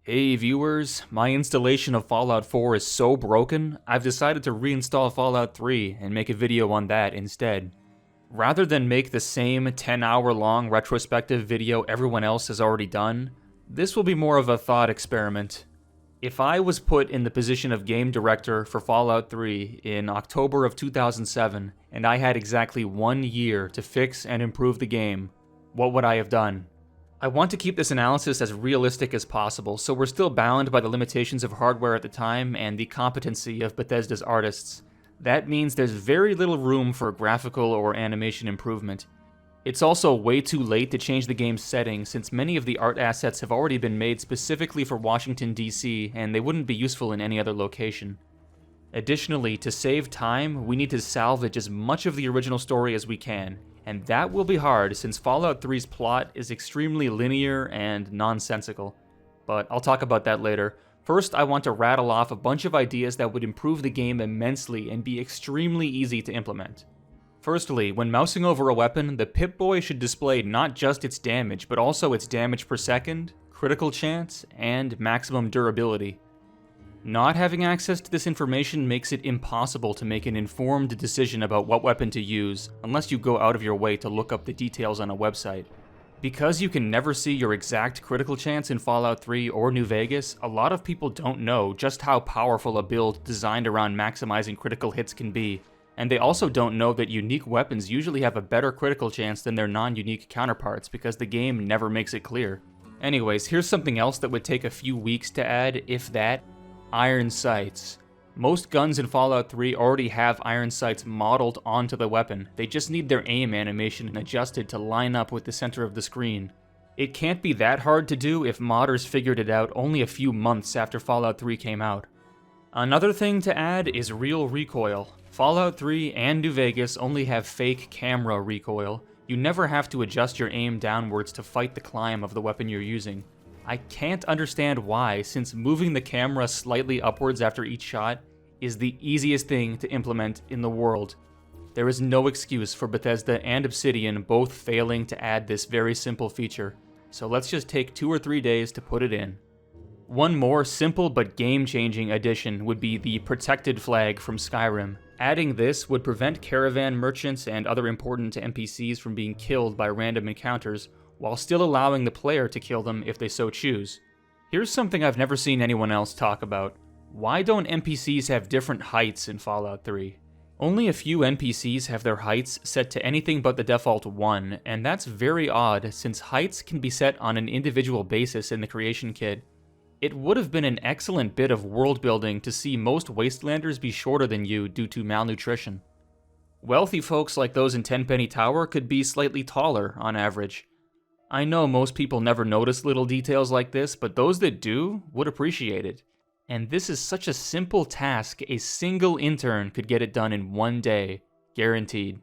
Hey viewers, my installation of Fallout 4 is so broken, I've decided to reinstall Fallout 3 and make a video on that instead. Rather than make the same 10-hour long retrospective video everyone else has already done, this will be more of a thought experiment. If I was put in the position of game director for Fallout 3 in October of 2007, and I had exactly 1 year to fix and improve the game, what would I have done? I want to keep this analysis as realistic as possible, so we're still bound by the limitations of hardware at the time and the competency of Bethesda's artists. That means there's very little room for graphical or animation improvement. It's also way too late to change the game's setting since many of the art assets have already been made specifically for Washington, D.C., and they wouldn't be useful in any other location. Additionally, to save time, we need to salvage as much of the original story as we can, and that will be hard since Fallout 3's plot is extremely linear and nonsensical. But I'll talk about that later. First, I want to rattle off a bunch of ideas that would improve the game immensely and be extremely easy to implement. Firstly, when mousing over a weapon, the Pip-Boy should display not just its damage, but also its damage per second, critical chance, and maximum durability. Not having access to this information makes it impossible to make an informed decision about what weapon to use, unless you go out of your way to look up the details on a website. Because you can never see your exact critical chance in Fallout 3 or New Vegas, a lot of people don't know just how powerful a build designed around maximizing critical hits can be, and they also don't know that unique weapons usually have a better critical chance than their non-unique counterparts because the game never makes it clear. Anyways, here's something else that would take a few weeks to add, if that. Iron sights. Most guns in Fallout 3 already have iron sights modeled onto the weapon, they just need their aim animation adjusted to line up with the center of the screen. It can't be that hard to do if modders figured it out only a few months after Fallout 3 came out. Another thing to add is real recoil. Fallout 3 and New Vegas only have fake camera recoil. You never have to adjust your aim downwards to fight the climb of the weapon you're using. I can't understand why, since moving the camera slightly upwards after each shot is the easiest thing to implement in the world. There is no excuse for Bethesda and Obsidian both failing to add this very simple feature, so let's just take 2 or 3 days to put it in. One more simple but game-changing addition would be the protected flag from Skyrim. Adding this would prevent caravan merchants and other important NPCs from being killed by random encounters, while still allowing the player to kill them if they so choose. Here's something I've never seen anyone else talk about. Why don't NPCs have different heights in Fallout 3? Only a few NPCs have their heights set to anything but the default 1, and that's very odd since heights can be set on an individual basis in the creation kit. It would have been an excellent bit of world building to see most Wastelanders be shorter than you due to malnutrition. Wealthy folks like those in Tenpenny Tower could be slightly taller on average. I know most people never notice little details like this, but those that do would appreciate it. And this is such a simple task, a single intern could get it done in 1 day, guaranteed.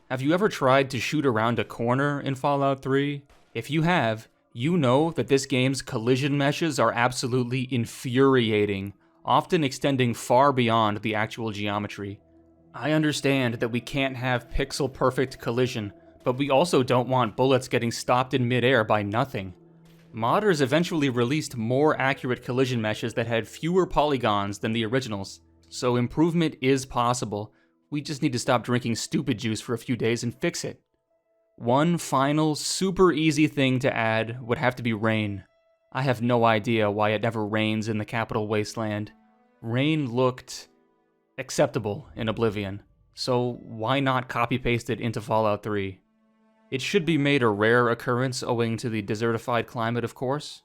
Have you ever tried to shoot around a corner in Fallout 3? If you have, you know that this game's collision meshes are absolutely infuriating, often extending far beyond the actual geometry. I understand that we can't have pixel-perfect collision, but we also don't want bullets getting stopped in midair by nothing. Modders eventually released more accurate collision meshes that had fewer polygons than the originals, so improvement is possible. We just need to stop drinking stupid juice for a few days and fix it. One final, super easy thing to add would have to be rain. I have no idea why it never rains in the Capital Wasteland. Rain looked acceptable in Oblivion, so why not copy-paste it into Fallout 3? It should be made a rare occurrence owing to the desertified climate, of course.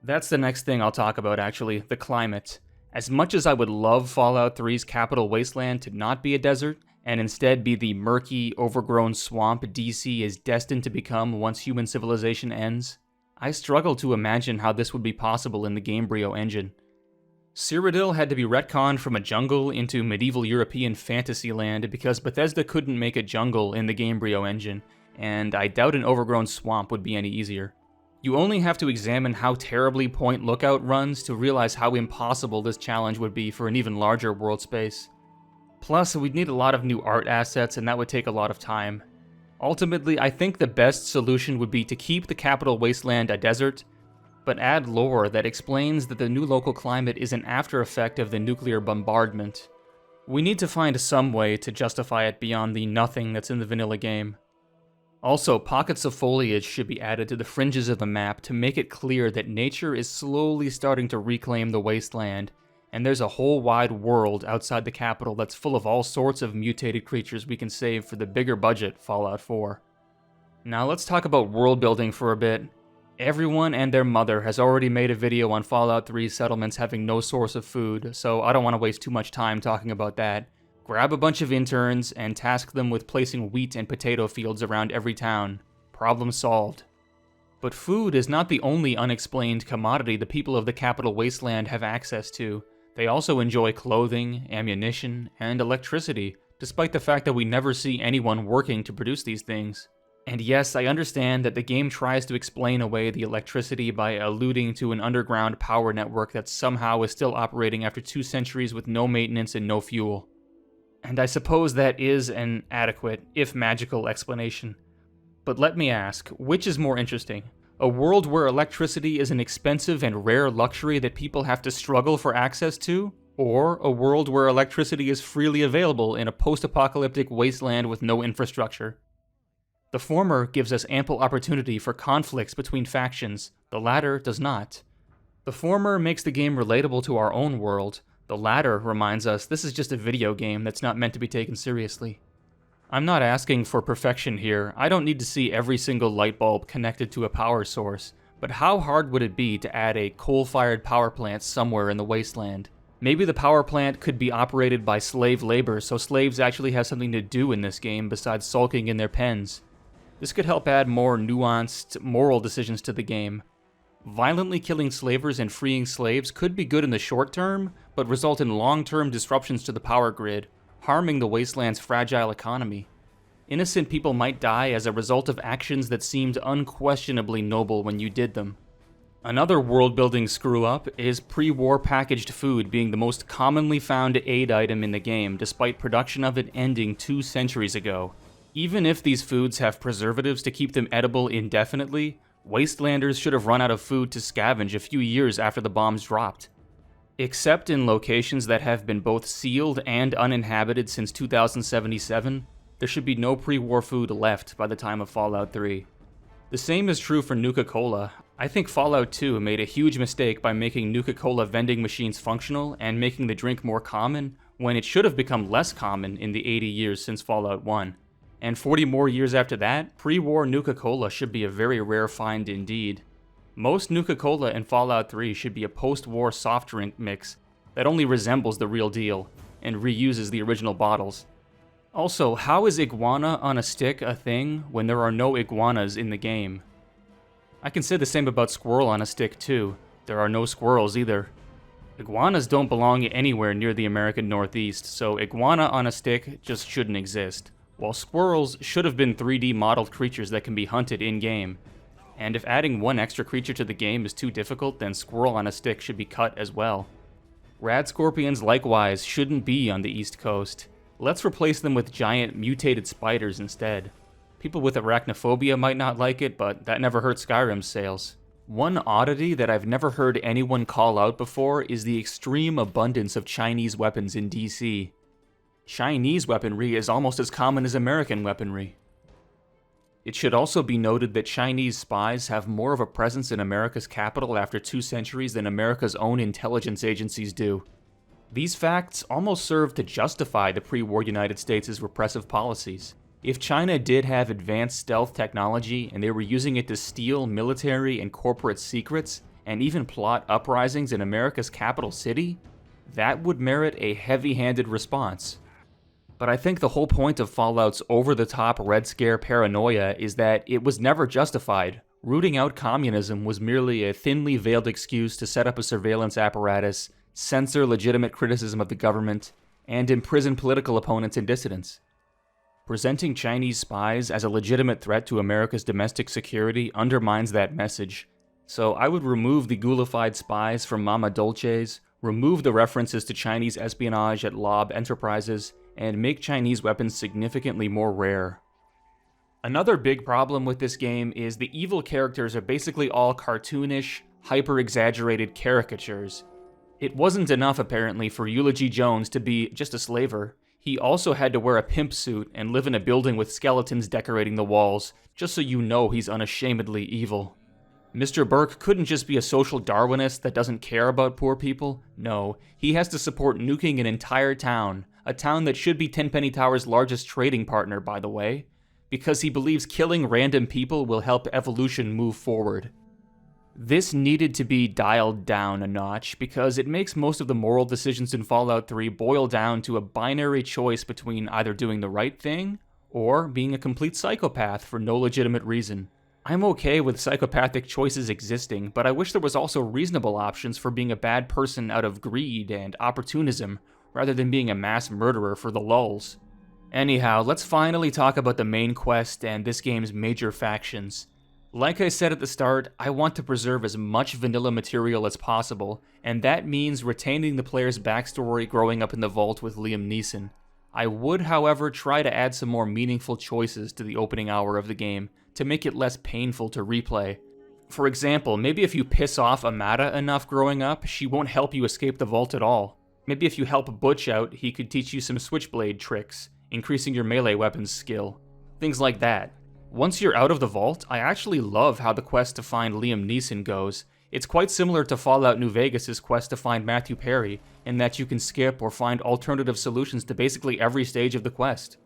That's the next thing I'll talk about, actually, the climate. As much as I would love Fallout 3's Capital Wasteland to not be a desert, and instead be the murky, overgrown swamp DC is destined to become once human civilization ends, I struggle to imagine how this would be possible in the Gamebryo engine. Cyrodiil had to be retconned from a jungle into medieval European fantasy land because Bethesda couldn't make a jungle in the Gamebryo engine, and I doubt an overgrown swamp would be any easier. You only have to examine how terribly Point Lookout runs to realize how impossible this challenge would be for an even larger world space. Plus, we'd need a lot of new art assets, and that would take a lot of time. Ultimately, I think the best solution would be to keep the Capital Wasteland a desert, but add lore that explains that the new local climate is an after effect of the nuclear bombardment. We need to find some way to justify it beyond the nothing that's in the vanilla game. Also, pockets of foliage should be added to the fringes of the map to make it clear that nature is slowly starting to reclaim the wasteland, and there's a whole wide world outside the capital that's full of all sorts of mutated creatures we can save for the bigger budget Fallout 4. Now let's talk about world building for a bit. Everyone and their mother has already made a video on Fallout 3 settlements having no source of food, so I don't want to waste too much time talking about that. Grab a bunch of interns and task them with placing wheat and potato fields around every town. Problem solved. But food is not the only unexplained commodity the people of the capital wasteland have access to. They also enjoy clothing, ammunition, and electricity, despite the fact that we never see anyone working to produce these things. And yes, I understand that the game tries to explain away the electricity by alluding to an underground power network that somehow is still operating after 2 centuries with no maintenance and no fuel. And I suppose that is an adequate, if magical, explanation. But let me ask, which is more interesting? A world where electricity is an expensive and rare luxury that people have to struggle for access to? Or a world where electricity is freely available in a post-apocalyptic wasteland with no infrastructure? The former gives us ample opportunity for conflicts between factions, the latter does not. The former makes the game relatable to our own world, the latter reminds us this is just a video game that's not meant to be taken seriously. I'm not asking for perfection here. I don't need to see every single light bulb connected to a power source, but how hard would it be to add a coal-fired power plant somewhere in the wasteland? Maybe the power plant could be operated by slave labor, so slaves actually have something to do in this game besides sulking in their pens. This could help add more nuanced, moral decisions to the game. Violently killing slavers and freeing slaves could be good in the short term, but result in long-term disruptions to the power grid, harming the wasteland's fragile economy. Innocent people might die as a result of actions that seemed unquestionably noble when you did them. Another world-building screw-up is pre-war packaged food being the most commonly found aid item in the game, despite production of it ending 2 centuries ago. Even if these foods have preservatives to keep them edible indefinitely, wastelanders should have run out of food to scavenge a few years after the bombs dropped. Except in locations that have been both sealed and uninhabited since 2077, there should be no pre-war food left by the time of Fallout 3. The same is true for Nuka-Cola. I think Fallout 2 made a huge mistake by making Nuka-Cola vending machines functional and making the drink more common, when it should have become less common in the 80 years since Fallout 1. And 40 more years after that, pre-war Nuka-Cola should be a very rare find indeed. Most Nuka-Cola in Fallout 3 should be a post-war soft drink mix that only resembles the real deal, and reuses the original bottles. Also, how is iguana on a stick a thing when there are no iguanas in the game? I can say the same about squirrel on a stick too. There are no squirrels either. Iguanas don't belong anywhere near the American Northeast, so iguana on a stick just shouldn't exist. While squirrels should have been 3D modeled creatures that can be hunted in-game. And if adding one extra creature to the game is too difficult, then squirrel on a stick should be cut as well. Rad scorpions likewise shouldn't be on the East Coast. Let's replace them with giant mutated spiders instead. People with arachnophobia might not like it, but that never hurt Skyrim's sales. One oddity that I've never heard anyone call out before is the extreme abundance of Chinese weapons in DC. Chinese weaponry is almost as common as American weaponry. It should also be noted that Chinese spies have more of a presence in America's capital after 2 centuries than America's own intelligence agencies do. These facts almost serve to justify the pre-war United States' repressive policies. If China did have advanced stealth technology and they were using it to steal military and corporate secrets, and even plot uprisings in America's capital city, that would merit a heavy-handed response. But I think the whole point of Fallout's over-the-top Red Scare paranoia is that it was never justified. Rooting out communism was merely a thinly veiled excuse to set up a surveillance apparatus, censor legitimate criticism of the government, and imprison political opponents and dissidents. Presenting Chinese spies as a legitimate threat to America's domestic security undermines that message, so I would remove the ghoulified spies from Mama Dolce's, remove the references to Chinese espionage at Lob Enterprises, and make Chinese weapons significantly more rare. Another big problem with this game is the evil characters are basically all cartoonish, hyper-exaggerated caricatures. It wasn't enough, apparently, for Eulogy Jones to be just a slaver. He also had to wear a pimp suit and live in a building with skeletons decorating the walls, just so you know he's unashamedly evil. Mr. Burke couldn't just be a social Darwinist that doesn't care about poor people. No, he has to support nuking an entire town, a town that should be Tenpenny Tower's largest trading partner, by the way, because he believes killing random people will help evolution move forward. This needed to be dialed down a notch because it makes most of the moral decisions in Fallout 3 boil down to a binary choice between either doing the right thing or being a complete psychopath for no legitimate reason. I'm okay with psychopathic choices existing, but I wish there was also reasonable options for being a bad person out of greed and opportunism, rather than being a mass murderer for the lulz. Anyhow, let's finally talk about the main quest and this game's major factions. Like I said at the start, I want to preserve as much vanilla material as possible, and that means retaining the player's backstory growing up in the vault with Liam Neeson. I would, however, try to add some more meaningful choices to the opening hour of the game, to make it less painful to replay. For example, maybe if you piss off Amata enough growing up, she won't help you escape the vault at all. Maybe if you help Butch out, he could teach you some switchblade tricks, increasing your melee weapons skill. Things like that. Once you're out of the vault, I actually love how the quest to find Liam Neeson goes. It's quite similar to Fallout New Vegas' quest to find Matthew Perry, in that you can skip or find alternative solutions to basically every stage of the quest.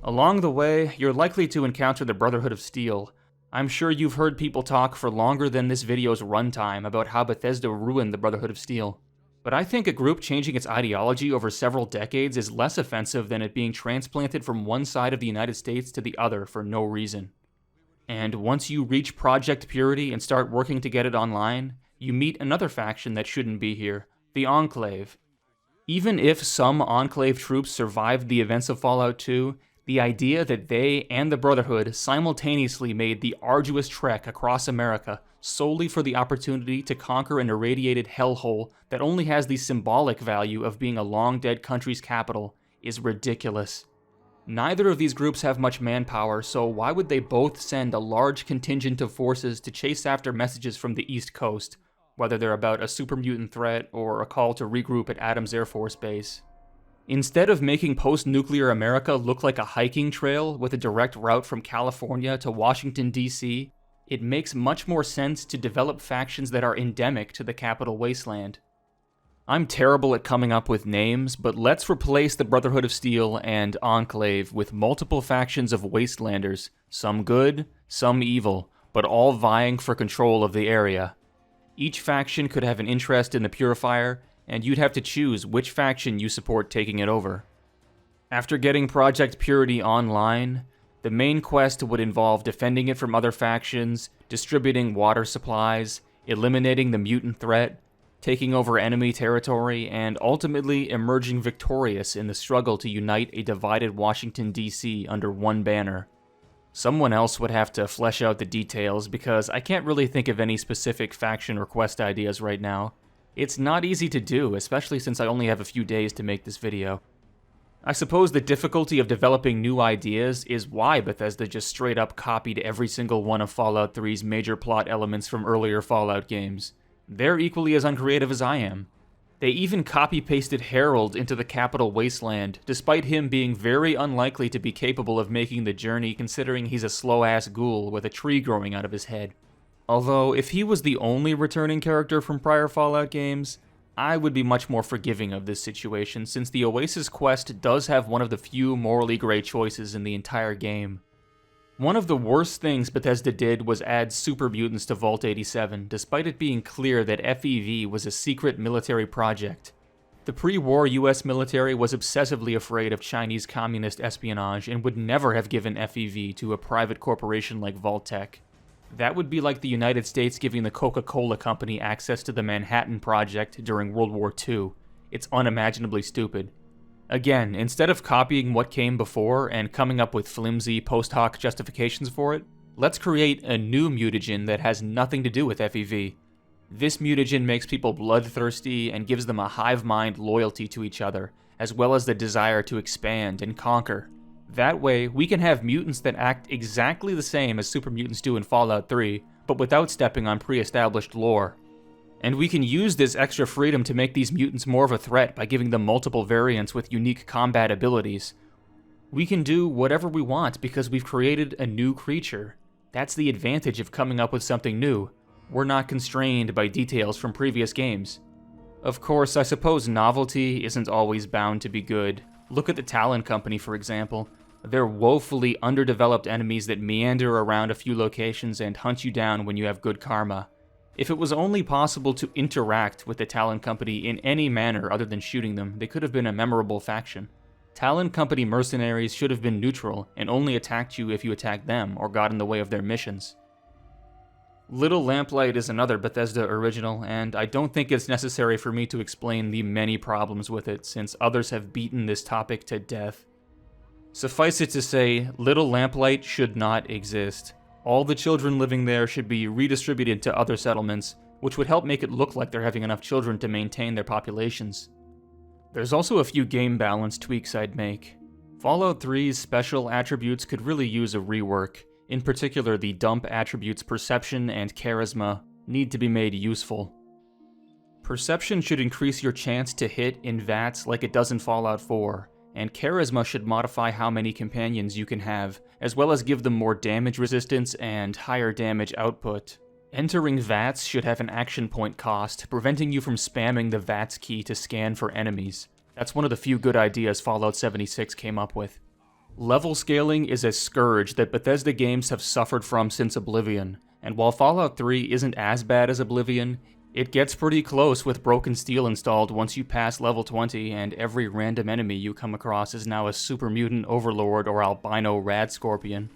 Along the way, you're likely to encounter the Brotherhood of Steel. I'm sure you've heard people talk for longer than this video's runtime about how Bethesda ruined the Brotherhood of Steel. But I think a group changing its ideology over several decades is less offensive than it being transplanted from one side of the United States to the other for no reason. And once you reach Project Purity and start working to get it online, you meet another faction that shouldn't be here, the Enclave. Even if some Enclave troops survived the events of Fallout 2, the idea that they and the Brotherhood simultaneously made the arduous trek across America solely for the opportunity to conquer an irradiated hellhole that only has the symbolic value of being a long-dead country's capital is ridiculous. Neither of these groups have much manpower, so why would they both send a large contingent of forces to chase after messages from the East Coast, whether they're about a super mutant threat or a call to regroup at Adams Air Force Base? Instead of making post-nuclear America look like a hiking trail with a direct route from California to Washington, D.C., it makes much more sense to develop factions that are endemic to the capital wasteland. I'm terrible at coming up with names, but let's replace the Brotherhood of Steel and Enclave with multiple factions of wastelanders, some good, some evil, but all vying for control of the area. Each faction could have an interest in the Purifier, and you'd have to choose which faction you support taking it over. After getting Project Purity online, the main quest would involve defending it from other factions, distributing water supplies, eliminating the mutant threat, taking over enemy territory, and ultimately emerging victorious in the struggle to unite a divided Washington, D.C. under one banner. Someone else would have to flesh out the details because I can't really think of any specific faction or quest ideas right now. It's not easy to do, especially since I only have a few days to make this video. I suppose the difficulty of developing new ideas is why Bethesda just straight up copied every single one of Fallout 3's major plot elements from earlier Fallout games. They're equally as uncreative as I am. They even copy-pasted Harold into the capital wasteland, despite him being very unlikely to be capable of making the journey considering he's a slow-ass ghoul with a tree growing out of his head. Although, if he was the only returning character from prior Fallout games, I would be much more forgiving of this situation since the Oasis quest does have one of the few morally gray choices in the entire game. One of the worst things Bethesda did was add super mutants to Vault 87, despite it being clear that FEV was a secret military project. The pre-war US military was obsessively afraid of Chinese communist espionage and would never have given FEV to a private corporation like Vault-Tec. That would be like the United States giving the Coca-Cola company access to the Manhattan Project during World War II. It's unimaginably stupid. Again, instead of copying what came before and coming up with flimsy post-hoc justifications for it, let's create a new mutagen that has nothing to do with FEV. This mutagen makes people bloodthirsty and gives them a hive mind loyalty to each other, as well as the desire to expand and conquer. That way, we can have mutants that act exactly the same as super mutants do in Fallout 3, but without stepping on pre-established lore. And we can use this extra freedom to make these mutants more of a threat by giving them multiple variants with unique combat abilities. We can do whatever we want because we've created a new creature. That's the advantage of coming up with something new. We're not constrained by details from previous games. Of course, I suppose novelty isn't always bound to be good. Look at the Talon company, for example. They're woefully underdeveloped enemies that meander around a few locations and hunt you down when you have good karma. If it was only possible to interact with the Talon company in any manner other than shooting them, they could have been a memorable faction. Talon company mercenaries should have been neutral and only attacked you if you attacked them or got in the way of their missions. Little Lamplight is another Bethesda original, and I don't think it's necessary for me to explain the many problems with it, since others have beaten this topic to death. Suffice it to say, Little Lamplight should not exist. All the children living there should be redistributed to other settlements, which would help make it look like they're having enough children to maintain their populations. There's also a few game balance tweaks I'd make. Fallout 3's special attributes could really use a rework. In particular, the dump attributes Perception and Charisma need to be made useful. Perception should increase your chance to hit in VATS like it does in Fallout 4, and Charisma should modify how many companions you can have, as well as give them more damage resistance and higher damage output. Entering VATS should have an action point cost, preventing you from spamming the VATS key to scan for enemies. That's one of the few good ideas Fallout 76 came up with. Level scaling is a scourge that Bethesda games have suffered from since Oblivion, and while Fallout 3 isn't as bad as Oblivion, it gets pretty close with Broken Steel installed once you pass level 20 and every random enemy you come across is now a super mutant overlord or albino rad scorpion.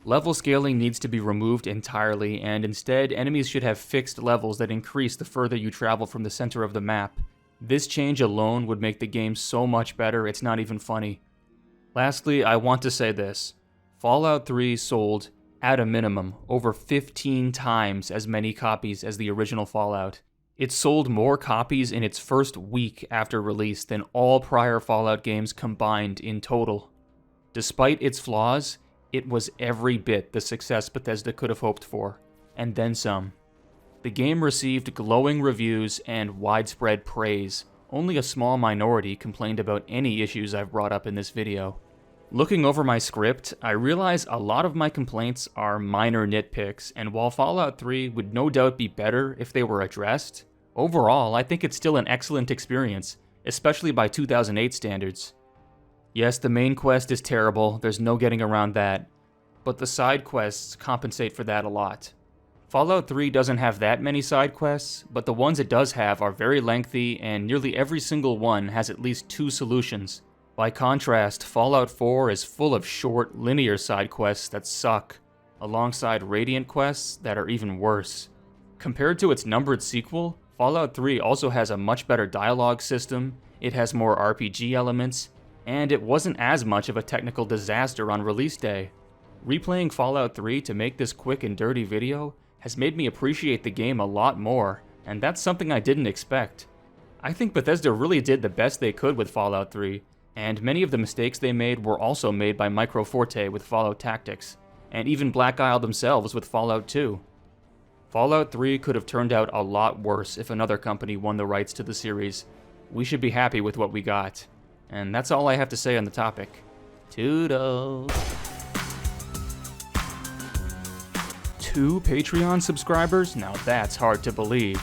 Level scaling needs to be removed entirely, and instead enemies should have fixed levels that increase the further you travel from the center of the map. This change alone would make the game so much better it's not even funny. Lastly, I want to say this. Fallout 3 sold, at a minimum, over 15 times as many copies as the original Fallout. It sold more copies in its first week after release than all prior Fallout games combined in total. Despite its flaws, it was every bit the success Bethesda could have hoped for, and then some. The game received glowing reviews and widespread praise. Only a small minority complained about any issues I've brought up in this video. Looking over my script, I realize a lot of my complaints are minor nitpicks, and while Fallout 3 would no doubt be better if they were addressed, overall I think it's still an excellent experience, especially by 2008 standards. Yes, the main quest is terrible, there's no getting around that, but the side quests compensate for that a lot. Fallout 3 doesn't have that many side quests, but the ones it does have are very lengthy, and nearly every single one has at least 2 solutions. By contrast, Fallout 4 is full of short, linear side quests that suck, alongside Radiant quests that are even worse. Compared to its numbered sequel, Fallout 3 also has a much better dialogue system, it has more RPG elements, and it wasn't as much of a technical disaster on release day. Replaying Fallout 3 to make this quick and dirty video has made me appreciate the game a lot more, and that's something I didn't expect. I think Bethesda really did the best they could with Fallout 3, and many of the mistakes they made were also made by Micro Forte with Fallout Tactics, and even Black Isle themselves with Fallout 2. Fallout 3 could have turned out a lot worse if another company won the rights to the series. We should be happy with what we got. And that's all I have to say on the topic. Toodles. 2 Patreon subscribers? Now that's hard to believe.